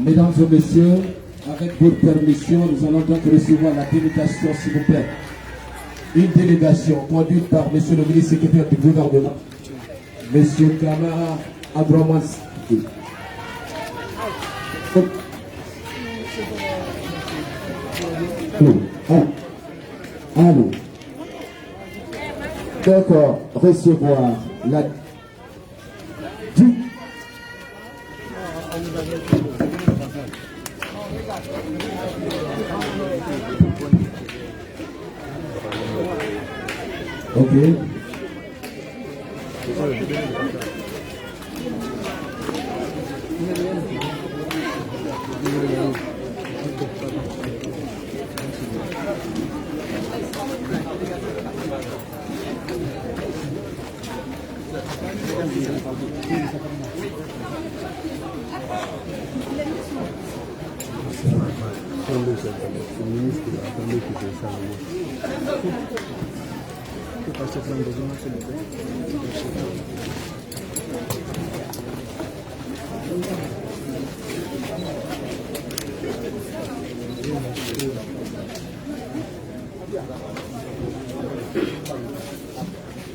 Mesdames et messieurs, avec votre permission, nous allons donc recevoir la délégation, s'il vous plaît. Une délégation conduite par monsieur le ministre secrétaire du gouvernement, monsieur Kamara Abramas. Allô. D'accord, recevoir la... Ok.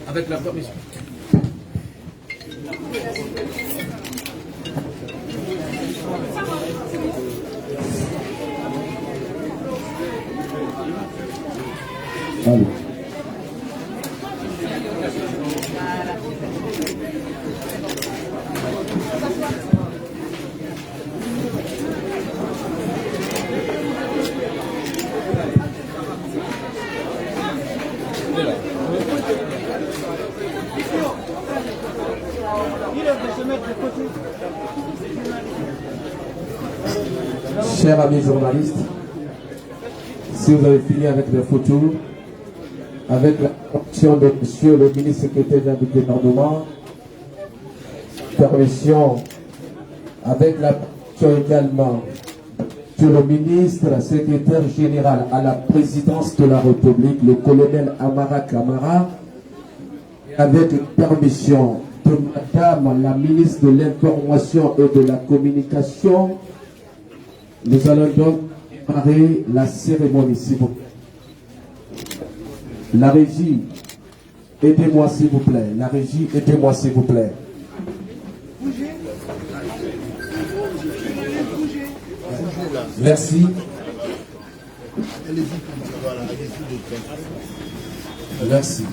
Avec la permission. Allô. Chers amis journalistes, si vous avez fini avec les photos, avec la permission de monsieur le ministre secrétaire du gouvernement, permission, avec la permission également de le ministre secrétaire général à la présidence de la République, le colonel Amara Kamara, avec permission de madame la ministre de l'Information et de la Communication, nous allons donc démarrer la cérémonie, s'il vous plaît. La régie, aidez-moi s'il vous plaît. La régie, aidez-moi s'il vous plaît. Merci. Merci.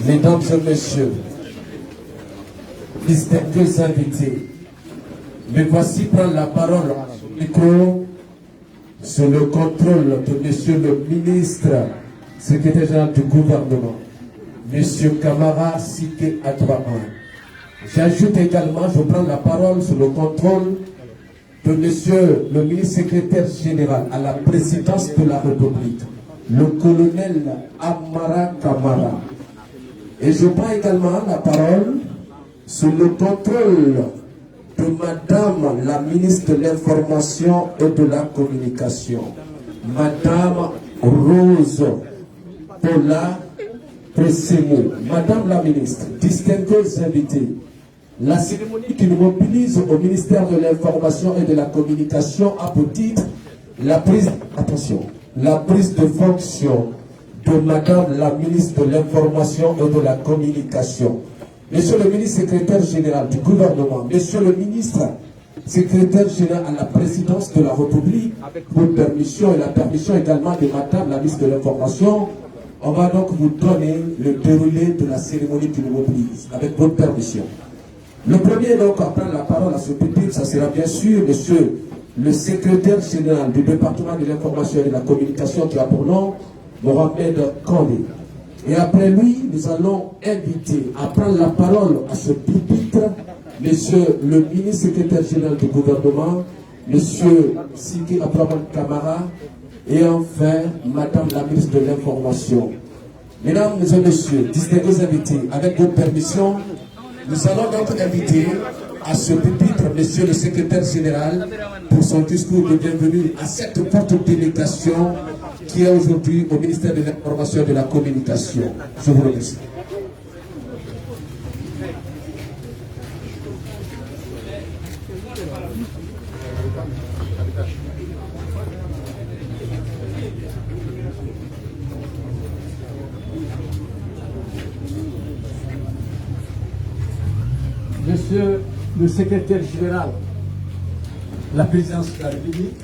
Mesdames et messieurs, distingués invités, me voici prendre la parole au micro sous le contrôle de monsieur le ministre secrétaire général du gouvernement. Monsieur Camara, cité à 3 ans. J'ajoute également, je prends la parole sous le contrôle de Monsieur le ministre secrétaire général à la présidence de la République, le colonel Amara Camara. Et je prends également la parole sous le contrôle de Madame la ministre de l'Information et de la Communication, Madame Rose Paula Presemo. Madame la ministre, distingués invités, la cérémonie qui nous mobilise au ministère de l'Information et de la Communication a pour titre la prise de fonction de Madame la ministre de l'Information et de la Communication. Monsieur le ministre secrétaire général du gouvernement, Monsieur le ministre secrétaire général à la présidence de la République, votre permission et la permission également de Madame la ministre de l'Information, on va donc vous donner le déroulé de la cérémonie qui nous mobilise, avec votre permission. Le premier donc à prendre la parole à ce pupitre, ça sera bien sûr Monsieur le secrétaire général du département de l'Information et de la Communication qui a pour nom Mohamed Kandé. Et après lui, nous allons inviter à prendre la parole à ce pupitre Monsieur le ministre secrétaire général du gouvernement, Monsieur Siki Abdraman Camara, et enfin Madame la ministre de l'Information. Mesdames et messieurs, distingués invités, avec votre permission, nous allons donc inviter à ce pupitre Monsieur le secrétaire général pour son discours de bienvenue à cette forte délégation qui est aujourd'hui au ministère de l'Information et de la Communication. Je vous remercie. Monsieur le secrétaire général de la présidence de la République,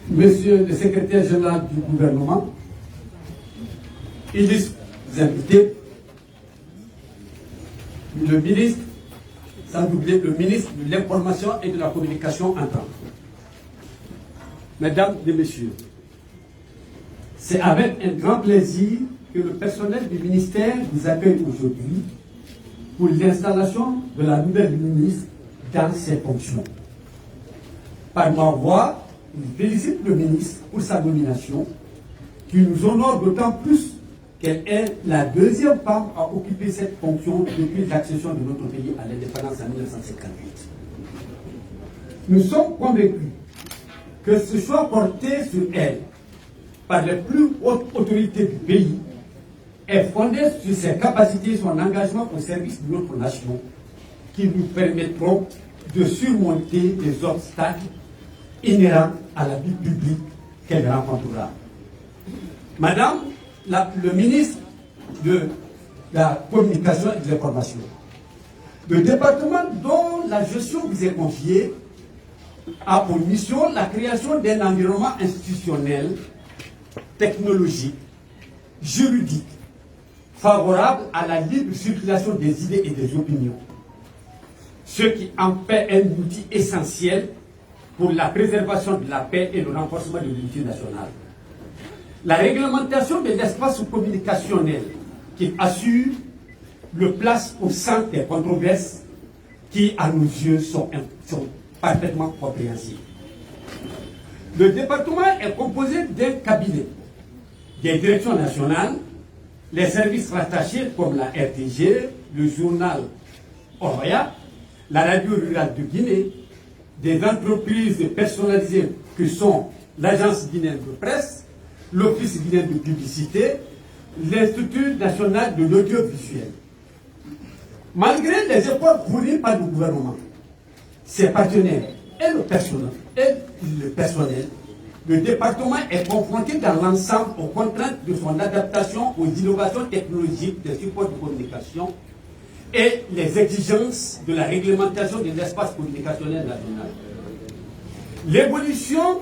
Monsieur le secrétaire général du gouvernement, illustres invités, le ministre, sans oublier le ministre de l'Information et de la Communication en temps. Mesdames et messieurs, c'est avec un grand plaisir que le personnel du ministère vous accueille aujourd'hui pour l'installation de la nouvelle ministre dans ses fonctions. Par ma voix, je félicite le ministre pour sa nomination, qui nous honore d'autant plus qu'elle est la deuxième femme à occuper cette fonction depuis l'accession de notre pays à l'indépendance en 1958. Nous sommes convaincus que ce choix porté sur elle par les plus hautes autorités du pays est fondé sur ses capacités et son engagement au service de notre nation qui nous permettront de surmonter les obstacles inhérents à la vie publique qu'elle rencontrera. Madame le ministre de la Communication et de l'Information, le département dont la gestion vous est confiée a pour mission la création d'un environnement institutionnel, technologique, juridique, favorable à la libre circulation des idées et des opinions, ce qui en fait un outil essentiel pour la préservation de la paix et le renforcement de l'unité nationale. La réglementation de l'espace communicationnel qui assure le place au centre des controverses qui, à nos yeux, sont parfaitement compréhensibles. Le département est composé d'un cabinet, des directions nationales, les services rattachés comme la RTG, le journal Oroya, la radio rurale de Guinée, des entreprises personnalisées que sont l'Agence guinéenne de presse, l'Office guinéen de publicité, l'Institut national de l'audiovisuel. Malgré les efforts fournis par le gouvernement, ses partenaires et le personnel, le département est confronté dans l'ensemble aux contraintes de son adaptation aux innovations technologiques des supports de communication et les exigences de la réglementation de l'espace communicationnel national. L'évolution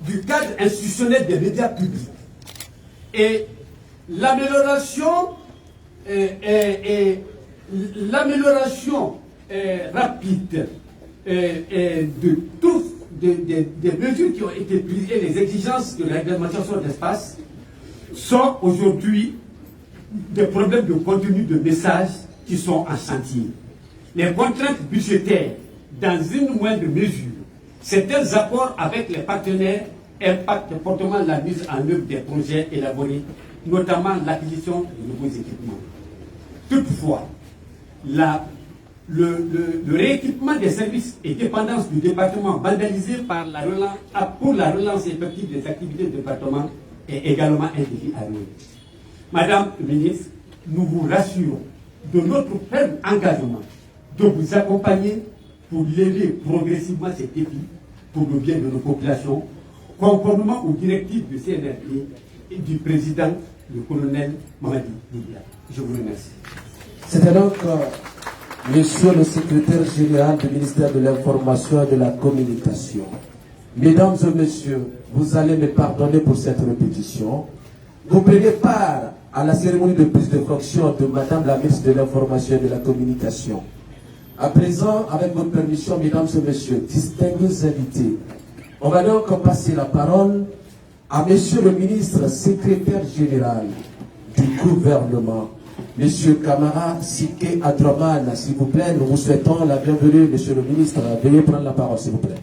du cadre institutionnel des médias publics et l'amélioration rapide des mesures qui ont été prises et les exigences de la réglementation d'espace sont aujourd'hui des problèmes de contenu de messages qui sont en chantier. Les contraintes budgétaires, dans une moindre mesure, certains accords avec les partenaires impactent fortement la mise en œuvre des projets élaborés, notamment l'acquisition de nouveaux équipements. Toutefois, le rééquipement des services et dépendances du département vandalisé pour la relance effective des activités du département est également un défi à relever. Madame le ministre, nous vous rassurons de notre ferme engagement de vous accompagner pour lever progressivement ces défis pour le bien de nos populations, conformément aux directives du CNRD et du président, le colonel Mamadi Doumbouya. Je vous remercie. C'était donc Monsieur le secrétaire général du ministère de l'Information et de la Communication. Mesdames et messieurs, vous allez me pardonner pour cette répétition. Vous prenez part à la cérémonie de prise de fonction de Madame la ministre de l'Information et de la Communication. À présent, avec votre permission, mesdames et messieurs, distingués invités, on va donc passer la parole à Monsieur le ministre secrétaire général du gouvernement, Monsieur Kamara Sike Adraman. S'il vous plaît, nous vous souhaitons la bienvenue, Monsieur le ministre. Veuillez prendre la parole, s'il vous plaît.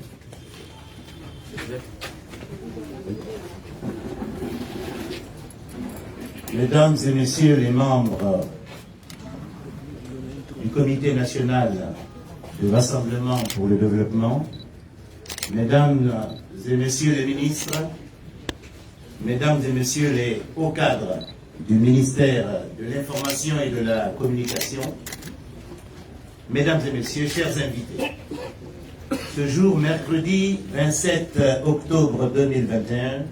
Mesdames et messieurs les membres du Comité national de rassemblement pour le développement, mesdames et messieurs les ministres, mesdames et messieurs les hauts cadres du ministère de l'Information et de la Communication, mesdames et messieurs, chers invités, ce jour, mercredi 27 octobre 2021,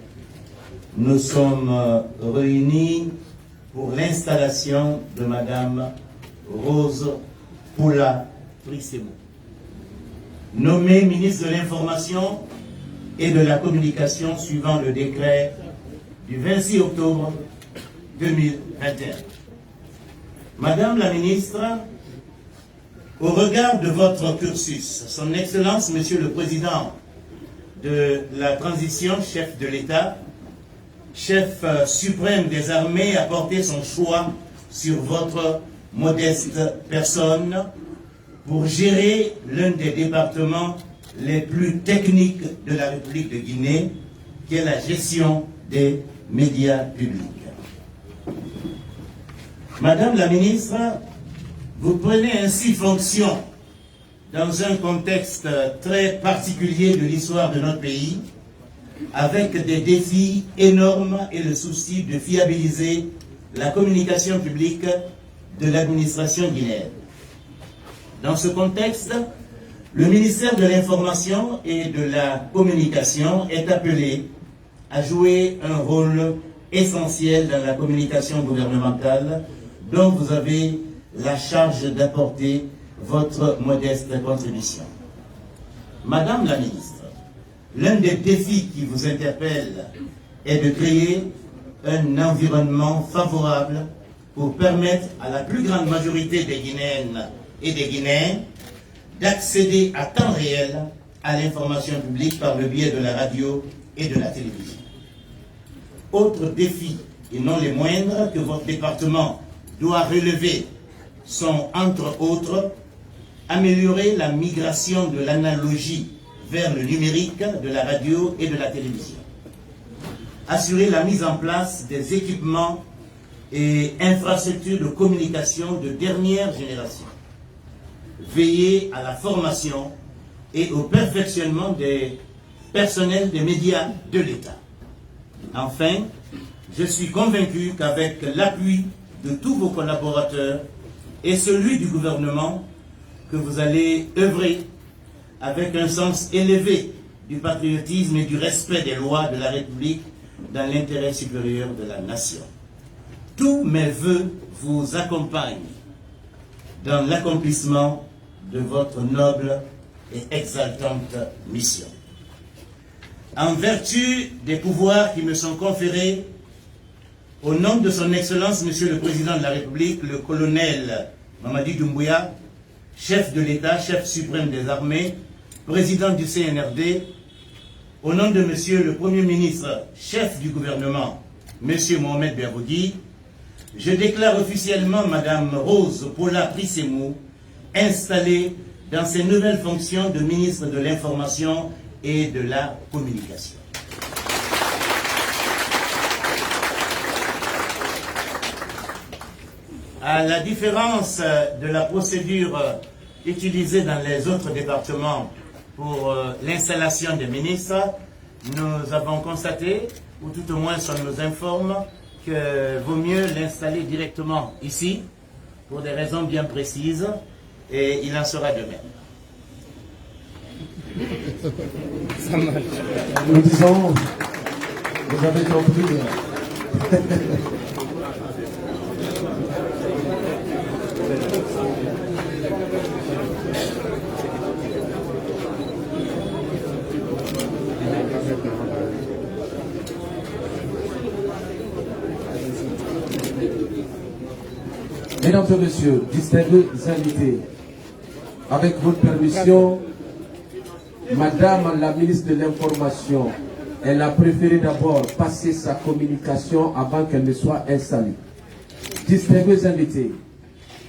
nous sommes réunis pour l'installation de Madame Rose Poula Prissemo, nommée ministre de l'Information et de la Communication suivant le décret du 26 octobre 2021. Madame la ministre, au regard de votre cursus, Son Excellence, Monsieur le Président de la Transition, chef de l'État, chef suprême des armées, a porté son choix sur votre modeste personne pour gérer l'un des départements les plus techniques de la République de Guinée, qui est la gestion des médias publics. Madame la ministre, vous prenez ainsi fonction dans un contexte très particulier de l'histoire de notre pays, avec des défis énormes et le souci de fiabiliser la communication publique de l'administration guinéenne. Dans ce contexte, le ministère de l'Information et de la Communication est appelé à jouer un rôle essentiel dans la communication gouvernementale dont vous avez la charge d'apporter votre modeste contribution. Madame la ministre, l'un des défis qui vous interpelle est de créer un environnement favorable pour permettre à la plus grande majorité des Guinéennes et des Guinéens d'accéder à temps réel à l'information publique par le biais de la radio et de la télévision. Autres défis, et non les moindres, que votre département doit relever sont, entre autres, améliorer la migration de l'analogie vers le numérique de la radio et de la télévision, assurer la mise en place des équipements et infrastructures de communication de dernière génération, veiller à la formation et au perfectionnement des personnels des médias de l'État. Enfin, je suis convaincu qu'avec l'appui de tous vos collaborateurs et celui du gouvernement, que vous allez œuvrer avec un sens élevé du patriotisme et du respect des lois de la République dans l'intérêt supérieur de la nation. Tous mes vœux vous accompagnent dans l'accomplissement de votre noble et exaltante mission. En vertu des pouvoirs qui me sont conférés, au nom de son Excellence, Monsieur le Président de la République, le colonel Mamadi Doumbouya, chef de l'État, chef suprême des armées, président du CNRD, au nom de Monsieur le Premier ministre, chef du gouvernement, Monsieur Mohamed Beavogui, je déclare officiellement Madame Rose Paula Prissemou installée dans ses nouvelles fonctions de ministre de l'Information et de la Communication. À la différence de la procédure utilisée dans les autres départements pour l'installation des ministres, nous avons constaté, ou tout au moins on nous informe, que vaut mieux l'installer directement ici, pour des raisons bien précises, et il en sera de même. Nous disons, vous avez compris. Mesdames et messieurs, distingués invités, avec votre permission, Madame la ministre de l'Information, elle a préféré d'abord passer sa communication avant qu'elle ne soit installée. Distingués invités,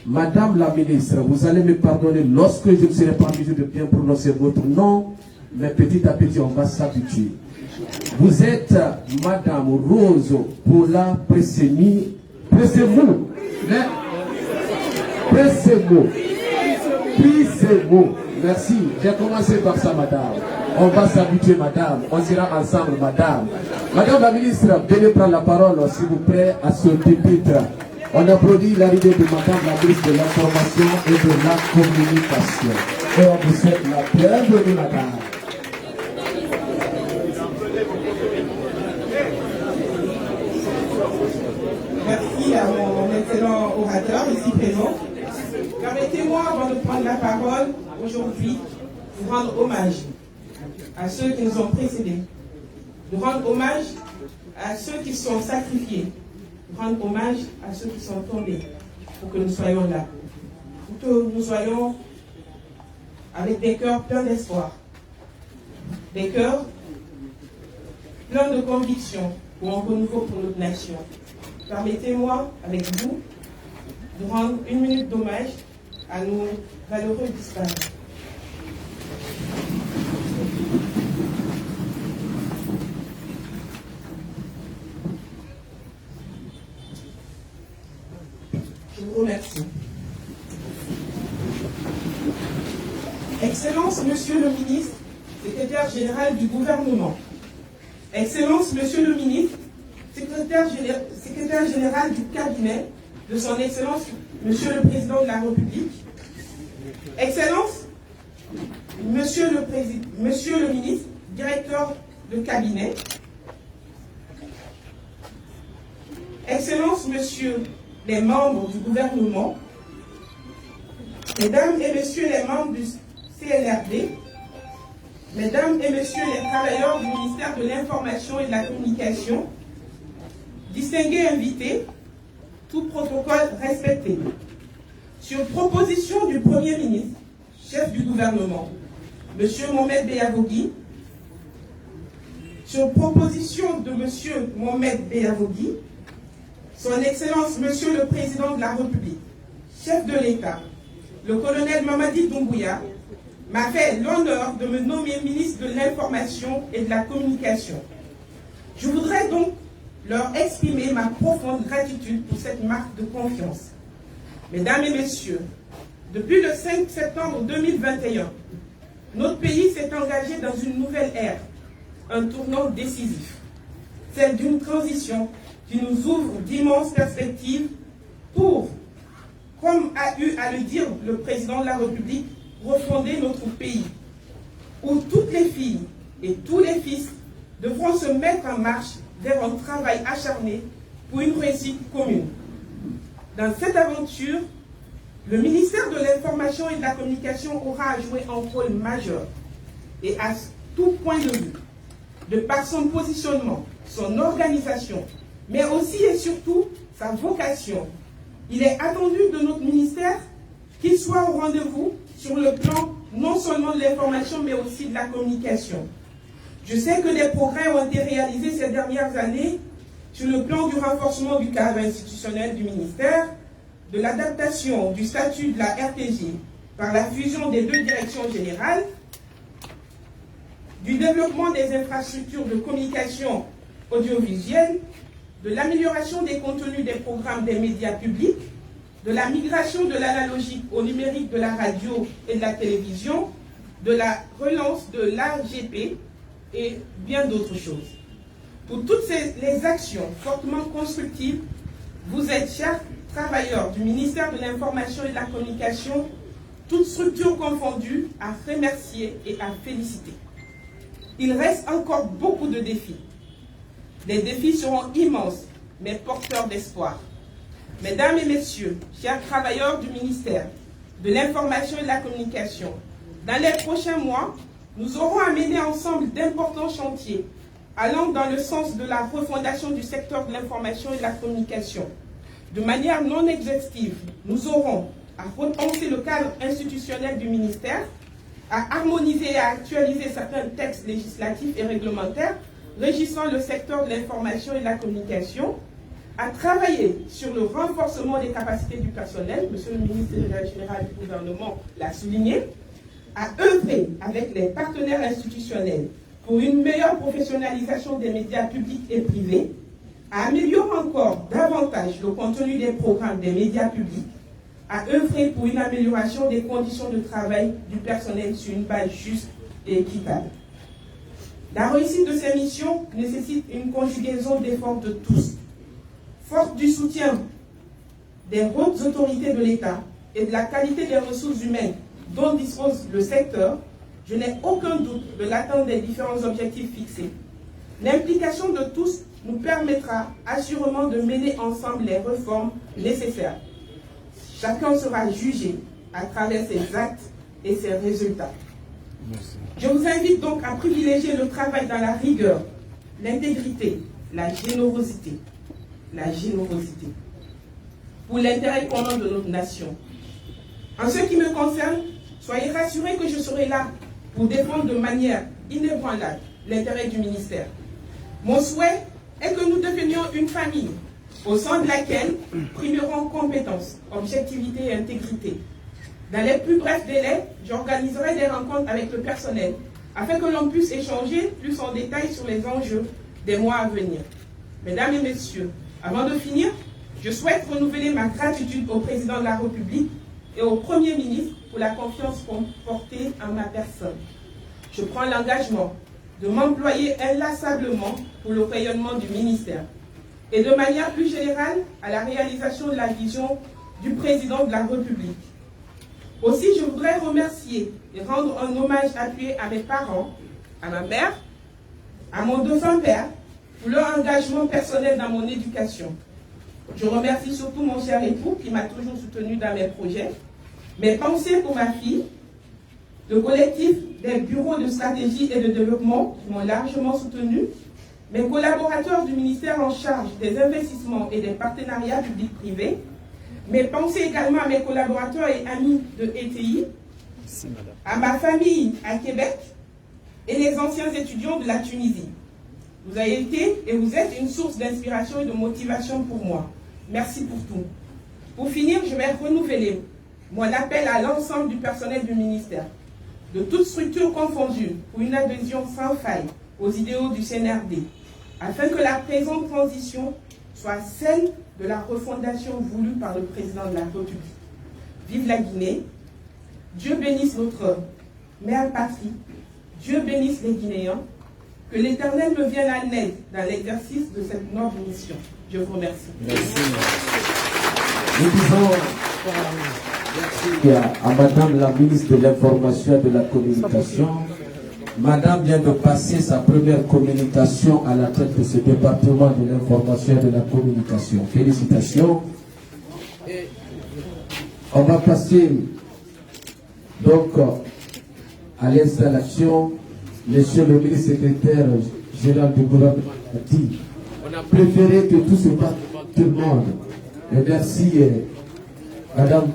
Madame la ministre, vous allez me pardonner lorsque je ne serai pas en mesure de bien prononcer votre nom, mais petit à petit on va s'habituer. Vous êtes Madame Rose Paula Prissemou. Prissemou. Merci. J'ai commencé par ça, madame. On va s'habituer, madame. On sera ensemble, madame. Madame la ministre, venez prendre la parole, s'il vous plaît, à ce pupitre. On applaudit l'arrivée de madame la ministre de l'Information et de la Communication. Et on vous souhaite la bienvenue, madame. Merci à mon excellent orateur ici présent. Permettez-moi, avant de prendre la parole aujourd'hui, de rendre hommage à ceux qui nous ont précédés, de rendre hommage à ceux qui sont sacrifiés, de rendre hommage à ceux qui sont tombés pour que nous soyons là, pour que nous soyons avec des cœurs pleins d'espoir, des cœurs pleins de conviction pour un renouveau pour notre nation. Permettez-moi, avec vous, de rendre une minute d'hommage à nos valeureux disparus. Je vous remercie. Excellence, Monsieur le ministre, secrétaire général du gouvernement. Excellence, Monsieur le ministre, secrétaire général du cabinet de son Excellence, Monsieur le Président de la République. Excellence, Monsieur le ministre, directeur de cabinet. Excellence, Monsieur les membres du gouvernement. Mesdames et Messieurs les membres du CNRD. Mesdames et Messieurs les travailleurs du ministère de l'Information et de la Communication. Distingués invités, tout protocole respecté. Sur proposition du Premier ministre, chef du gouvernement, M. Mohamed Beavogui, sur proposition de M. Mohamed Beavogui, son Excellence M. le Président de la République, chef de l'État, le colonel Mamadi Doumbouya, m'a fait l'honneur de me nommer ministre de l'Information et de la Communication. Je voudrais donc leur exprimer ma profonde gratitude pour cette marque de confiance. Mesdames et messieurs, depuis le 5 septembre 2021, notre pays s'est engagé dans une nouvelle ère, un tournant décisif, celle d'une transition qui nous ouvre d'immenses perspectives pour, comme a eu à le dire le président de la République, refonder notre pays, où toutes les filles et tous les fils devront se mettre en marche vers un travail acharné pour une réussite commune. Dans cette aventure, le ministère de l'Information et de la Communication aura à jouer un rôle majeur et à tout point de vue, de par son positionnement, son organisation, mais aussi et surtout sa vocation. Il est attendu de notre ministère qu'il soit au rendez-vous sur le plan non seulement de l'information mais aussi de la communication. Je sais que des progrès ont été réalisés ces dernières années sur le plan du renforcement du cadre institutionnel du ministère, de l'adaptation du statut de la RTJ par la fusion des 2 directions générales, du développement des infrastructures de communication audiovisuelle, de l'amélioration des contenus des programmes des médias publics, de la migration de l'analogique au numérique de la radio et de la télévision, de la relance de l'AGP et bien d'autres choses. Pour toutes les actions fortement constructives, vous êtes, chers travailleurs du ministère de l'Information et de la Communication, toutes structures confondues, à remercier et à féliciter. Il reste encore beaucoup de défis. Les défis seront immenses, mais porteurs d'espoir. Mesdames et messieurs, chers travailleurs du ministère de l'Information et de la Communication, dans les prochains mois, nous aurons à mener ensemble d'importants chantiers allant dans le sens de la refondation du secteur de l'information et de la communication. De manière non exhaustive, nous aurons à repenser le cadre institutionnel du ministère, à harmoniser et à actualiser certains textes législatifs et réglementaires régissant le secteur de l'information et de la communication, à travailler sur le renforcement des capacités du personnel, Monsieur le ministre général du gouvernement l'a souligné, à œuvrer avec les partenaires institutionnels pour une meilleure professionnalisation des médias publics et privés, à améliorer encore davantage le contenu des programmes des médias publics, à œuvrer pour une amélioration des conditions de travail du personnel sur une base juste et équitable. La réussite de ces missions nécessite une conjugaison d'efforts de tous. Forte du soutien des hautes autorités de l'État et de la qualité des ressources humaines dont dispose le secteur, je n'ai aucun doute de l'atteinte des différents objectifs fixés. L'implication de tous nous permettra assurément de mener ensemble les réformes nécessaires. Chacun sera jugé à travers ses actes et ses résultats. Merci. Je vous invite donc à privilégier le travail dans la rigueur, l'intégrité, la générosité. Pour l'intérêt commun de notre nation. En ce qui me concerne, soyez rassurés que je serai là pour défendre de manière inébranlable l'intérêt du ministère. Mon souhait est que nous devenions une famille au sein de laquelle primeront compétence, objectivité et intégrité. Dans les plus brefs délais, j'organiserai des rencontres avec le personnel afin que l'on puisse échanger plus en détail sur les enjeux des mois à venir. Mesdames et messieurs, avant de finir, je souhaite renouveler ma gratitude au président de la République et au Premier ministre pour la confiance portée en ma personne. Je prends l'engagement de m'employer inlassablement pour le rayonnement du ministère et de manière plus générale à la réalisation de la vision du président de la République. Aussi, je voudrais remercier et rendre un hommage appuyé à mes parents, à ma mère, à mon défunt père, pour leur engagement personnel dans mon éducation. Je remercie surtout mon cher époux qui m'a toujours soutenu dans mes projets, mes pensées pour ma fille, le collectif des bureaux de stratégie et de développement qui m'ont largement soutenu, mes collaborateurs du ministère en charge des investissements et des partenariats publics-privés, mes pensées également à mes collaborateurs et amis de ETI, à ma famille à Québec et les anciens étudiants de la Tunisie. Vous avez été et vous êtes une source d'inspiration et de motivation pour moi. Merci pour tout. Pour finir, je vais renouveler mon appel à l'ensemble du personnel du ministère, de toutes structures confondues, pour une adhésion sans faille aux idéaux du CNRD, afin que la présente transition soit celle de la refondation voulue par le président de la République. Vive la Guinée. Dieu bénisse notre mère patrie. Dieu bénisse les Guinéens. Que l'Éternel me vienne à l'aide dans l'exercice de cette noble mission. Je vous remercie. Merci. Nous disons merci à Madame la ministre de l'Information et de la Communication. Madame vient de passer sa première communication à la tête de ce département de l'Information et de la Communication. Félicitations. On va passer donc à l'installation. Monsieur le ministre secrétaire général du gouvernement a dit on a préféré que tout se passe devant tout le monde. Et merci, Madame.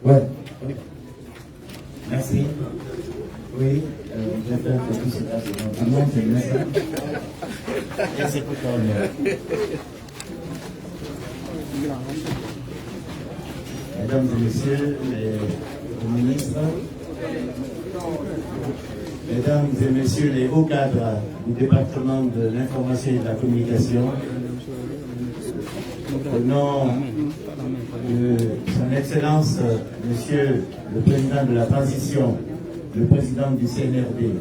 Ouais. Merci. Oui. j'espère que tout cela se rend bien. Et c'est pour toi. Mesdames et messieurs les ministres, mesdames et messieurs les hauts cadres du département de l'information et de la communication, au nom de son Excellence, Monsieur le Président de la Transition, le Président du CNRD,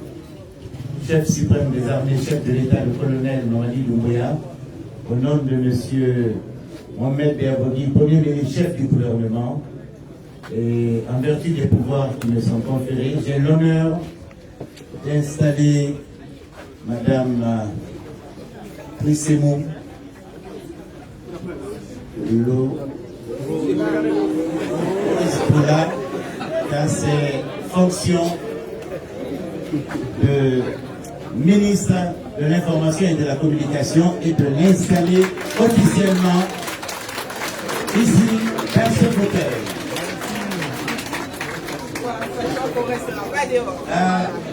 chef suprême des armées, chef de l'État, le colonel Mamadi Doumbouya, au nom de Monsieur Mohamed Beabogui, Premier ministre, chef du gouvernement, et en vertu des pouvoirs qui me sont conférés, j'ai l'honneur d'installer Madame Prissemou Loispoula dans ses fonctions de ministre de l'Information et de la Communication et de l'installer officiellement ici dans ce fauteuil.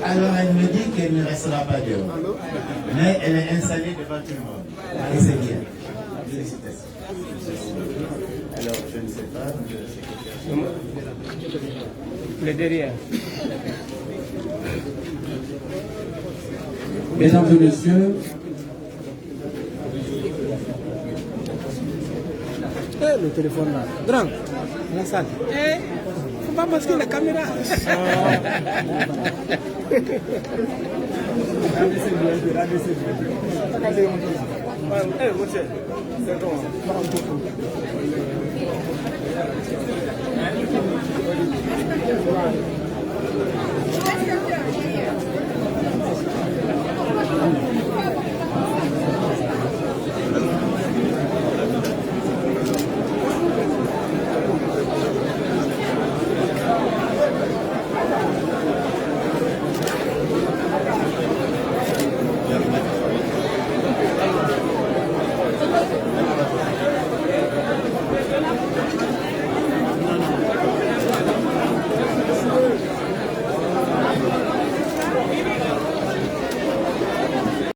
Alors elle me dit qu'elle ne restera pas dehors, mais elle est installée devant tout le monde et c'est bien. Félicitations. Alors je ne sais pas. Le derrière. Mesdames et messieurs, Le téléphone là. Grand, la salle. Faut pas masquer la caméra.